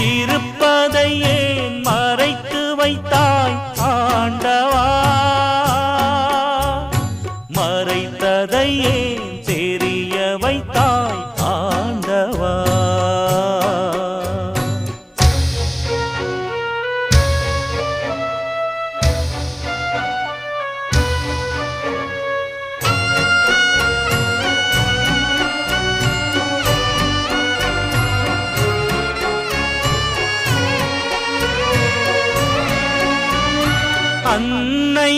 இருப்பதை ஏன் மறைத்து வைத்தாய் ஆண்டவா மறைத்ததை ஏன் தெரிய வைத்தாய் ஆண்டவா அன்னை